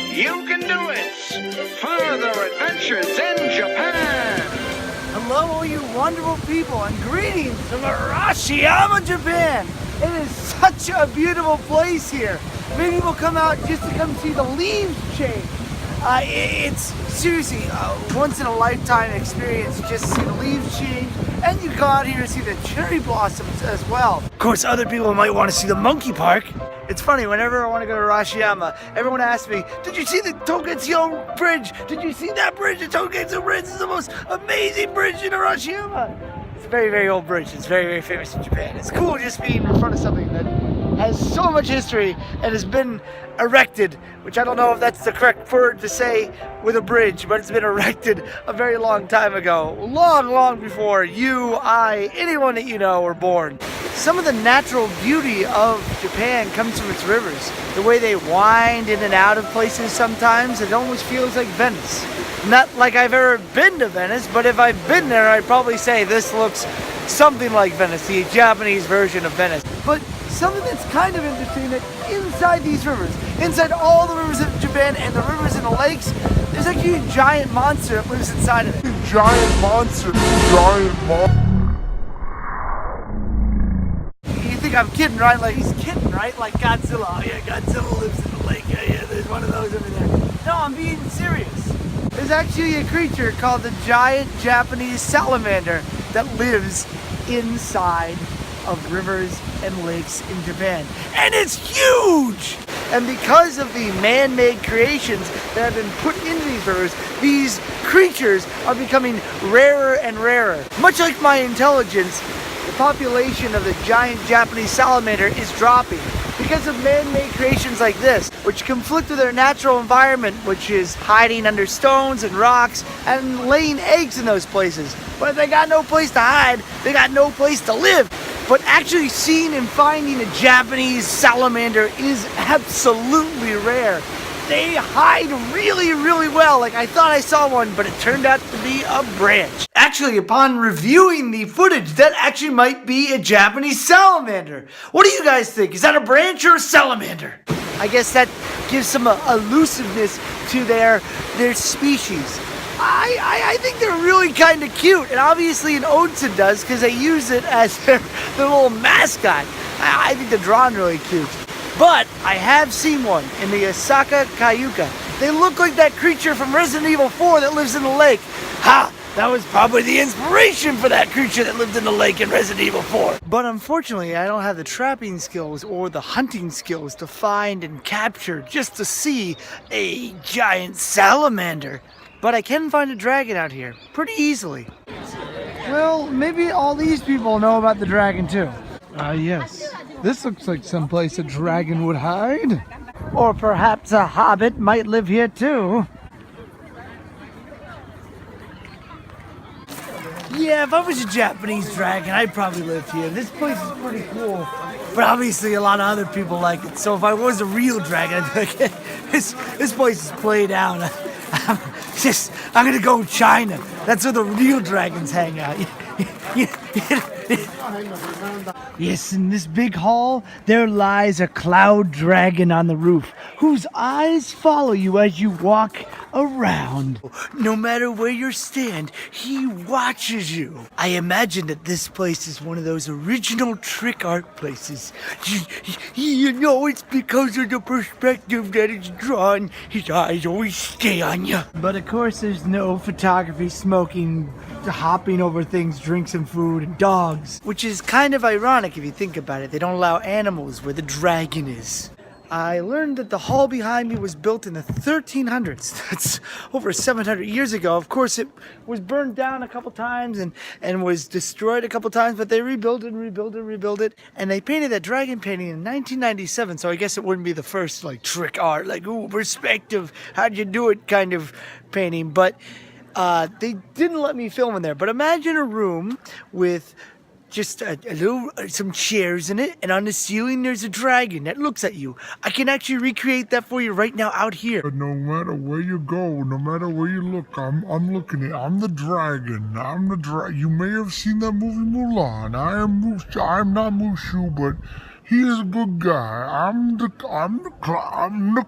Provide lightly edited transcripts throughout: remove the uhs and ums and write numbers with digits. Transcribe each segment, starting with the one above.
You can do it! Further adventures in Japan! Hello, all you wonderful people, and greetings from Arashiyama, Japan! It is such a beautiful place here. Many people come out just to come see the leaves change. It's seriously a once-in-a-lifetime experience just to see the leaves change, and you go out here to see the cherry blossoms as well. Of course, other people might want to see the monkey park. It's funny, whenever I want to go to Arashiyama, everyone asks me, did you see the Togetsu Bridge? Did you see that bridge? The Togetsu Bridge is the most amazing bridge in Arashiyama. It's a very, very old bridge. It's very, very famous in Japan. It's cool just being in front of something that has so much history and has been erected, which I don't know if that's the correct word to say with a bridge, but it's been erected a very long time ago. Long, long before you, I, anyone that you know were born. Some of the natural beauty of Japan comes from its rivers. The way they wind in and out of places sometimes, it almost feels like Venice. Not like I've ever been to Venice, but if I've been there, I'd probably say this looks something like Venice, the Japanese version of Venice. But something that's kind of interesting, that inside these rivers, inside all the rivers of Japan and the rivers and the lakes, there's actually a giant monster that lives inside of it. Giant monster. You think I'm kidding, right? Like he's kidding, right? Like Godzilla. Oh yeah, Godzilla lives in the lake. Yeah, there's one of those over there. No, I'm being serious. There's actually a creature called the giant Japanese salamander that lives inside of rivers and lakes in Japan. And it's huge! And because of the man-made creations that have been put into these rivers, these creatures are becoming rarer and rarer. Much like my intelligence, the population of the giant Japanese salamander is dropping because of man-made creations like this, which conflict with their natural environment, which is hiding under stones and rocks and laying eggs in those places. But if they got no place to hide, they got no place to live. But actually seeing and finding a Japanese salamander is absolutely rare. They hide really, really well. Like I thought I saw one, but it turned out to be a branch. Actually, upon reviewing the footage, that actually might be a Japanese salamander. What do you guys think? Is that a branch or a salamander? I guess that gives some elusiveness to their species. I think they're really kind of cute, and obviously in Oujia does, because they use it as their little mascot. I think they're drawn really cute. But I have seen one in the Osaka Kyoto. They look like that creature from Resident Evil 4 that lives in the lake. Ha! That was probably the inspiration for that creature that lived in the lake in Resident Evil 4. But unfortunately, I don't have the trapping skills or the hunting skills to find and capture just to see a giant salamander. But I can find a dragon out here pretty easily. Well, maybe all these people know about the dragon too. Yes. This looks like someplace a dragon would hide. Or perhaps a hobbit might live here too. Yeah, if I was a Japanese dragon, I'd probably live here. This place is pretty cool. But obviously a lot of other people like it. So if I was a real dragon, I'd be like, this place is played out. I'm gonna go to China. That's where the real dragons hang out. Yes, in this big hall, there lies a cloud dragon on the roof, whose eyes follow you as you walk around. No matter where you stand, he watches you. I imagine that this place is one of those original trick art places. You know, it's because of the perspective that it's drawn. His eyes always stay on you. But of course, there's no photography, smoking, hopping over things, drinks and food, and dogs. Which is kind of ironic if you think about it. They don't allow animals where the dragon is. I learned that the hall behind me was built in the 1300s. That's over 700 years ago. Of course, it was burned down a couple times and was destroyed a couple times, but they rebuilt it. And they painted that dragon painting in 1997, so I guess it wouldn't be the first, like, trick art, like, ooh, perspective, how'd you do it kind of painting. But they didn't let me film in there. But imagine a room with just some chairs in it, and on the ceiling there's a dragon that looks at you. I can actually recreate that for you right now out here. But no matter where you go, no matter where you look, I'm looking at. I'm the dragon. You may have seen that movie Mulan. I'm not Mushu, but He's a good guy. I'm the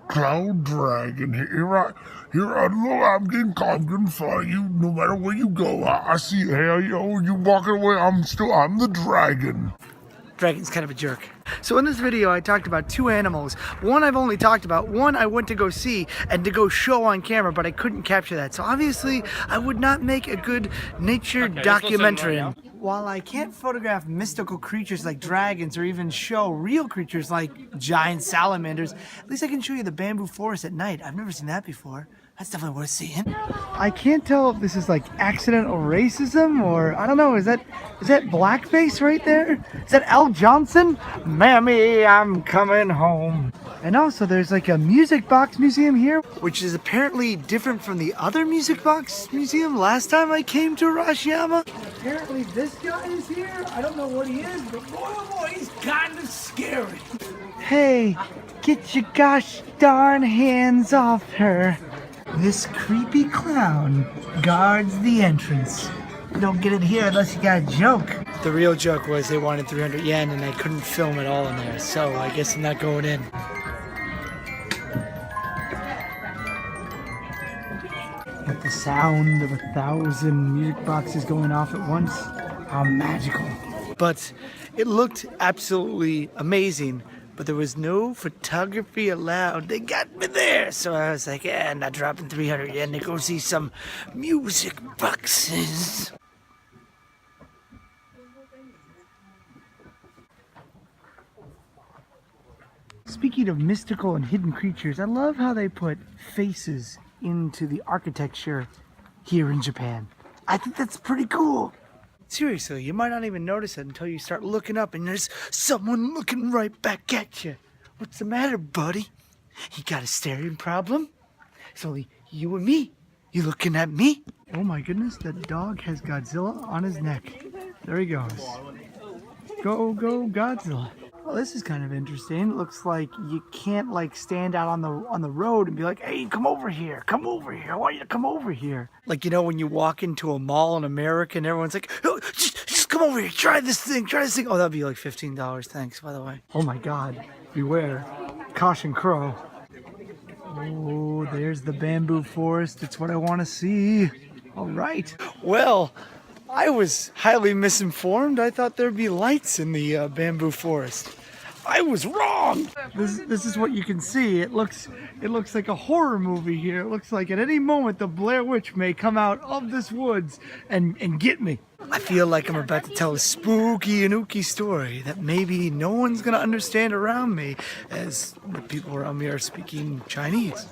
cloud dragon. Here I look. I'm getting follow you no matter where you go. I see you. Hey, you walking away. I'm the dragon. Dragon's kind of a jerk. So in this video I talked about two animals. One I've only talked about, one I went to go see and to go show on camera, but I couldn't capture that. So obviously I would not make a good nature documentary. While I can't photograph mystical creatures like dragons or even show real creatures like giant salamanders, at least I can show you the bamboo forest at night. I've never seen that before. That's definitely worth seeing. I can't tell if this is like accidental racism or I don't know. Is that blackface right there? Is that Al Johnson? Mammy, I'm coming home. And also there's like a music box museum here, which is apparently different from the other music box museum last time I came to Arashiyama. Apparently this guy is here. I don't know what he is, but boy oh boy, he's kind of scary. Hey, get your gosh darn hands off her. This creepy clown guards the entrance. You don't get it here unless you got a joke. The real joke was they wanted 300 yen and I couldn't film it all in there, so I guess I'm not going in. With the sound of 1,000 music boxes going off at once, how magical. But it looked absolutely amazing. But there was no photography allowed. They got me there. So I was like, yeah, I'm not dropping 300 yen to go see some music boxes. Speaking of mystical and hidden creatures, I love how they put faces into the architecture here in Japan. I think that's pretty cool. Seriously, you might not even notice it until you start looking up and there's someone looking right back at you. What's the matter, buddy? You got a staring problem? It's only you and me. You looking at me? Oh my goodness, that dog has Godzilla on his neck. There he goes. Go, go, Godzilla. Well, this is kind of interesting. It looks like you can't like stand out on the road and be like, hey, come over here. Come over here. I want you to come over here. Like, you know, when you walk into a mall in America and everyone's like, oh, just come over here. Try this thing. Try this thing. Oh, that'd be like $15. Thanks, by the way. Oh my God. Beware. Caution crow. Oh, there's the bamboo forest. It's what I want to see. All right. Well, I was highly misinformed. I thought there'd be lights in the bamboo forest. I was wrong. This is what you can see. It looks like a horror movie here. It looks like at any moment the Blair Witch may come out of this woods and get me. I feel like I'm about to tell a spooky and ooky story that maybe no one's gonna understand around me, as the people around me are speaking Chinese.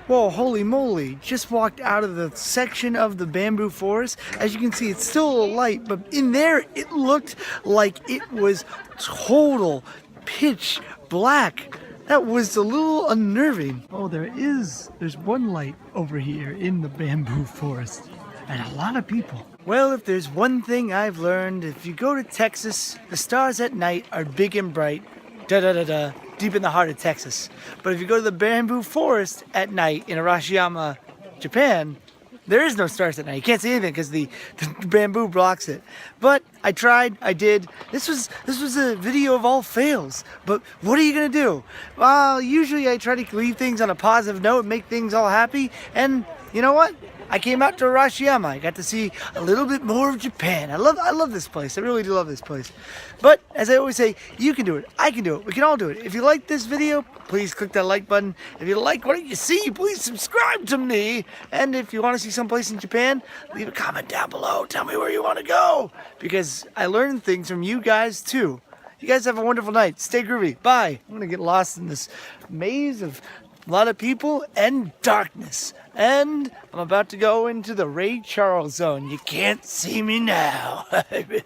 Whoa, holy moly, just walked out of the section of the bamboo forest. As you can see, it's still a light, but in there it looked like it was total pitch black. That was a little unnerving. Oh, there's one light over here in the bamboo forest, and a lot of people. Well, if there's one thing I've learned, if you go to Texas, the stars at night are big and bright. Da-da-da-da. Deep in the heart of Texas. But if you go to the bamboo forest at night in Arashiyama, Japan, there is no stars at night. You can't see anything because the bamboo blocks it. But I tried, I did. This was a video of all fails. But what are you gonna do? Well, usually I try to leave things on a positive note and make things all happy. And you know what? I came out to Arashiyama. I got to see a little bit more of Japan. I love this place. I really do love this place. But as I always say, you can do it. I can do it. We can all do it. If you like this video, please click that like button. If you like what you see, please subscribe to me. And if you want to see someplace in Japan, leave a comment down below. Tell me where you want to go, because I learned things from you guys too. You guys have a wonderful night. Stay groovy. Bye. I'm gonna get lost in this maze of a lot of people and darkness. And I'm about to go into the Ray Charles zone. You can't see me now. The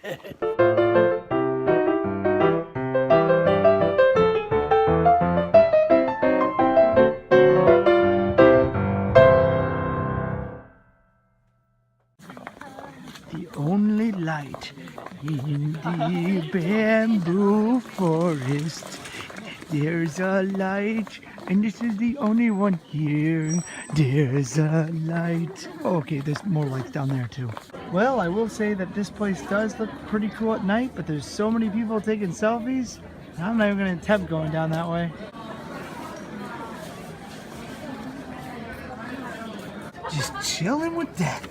only light in the bamboo forest There's a light, and this is the only one here. There's a light. Oh, okay, there's more lights down there too. Well, I will say that this place does look pretty cool at night, but there's so many people taking selfies. I'm not even going to attempt going down that way. Just chilling with death.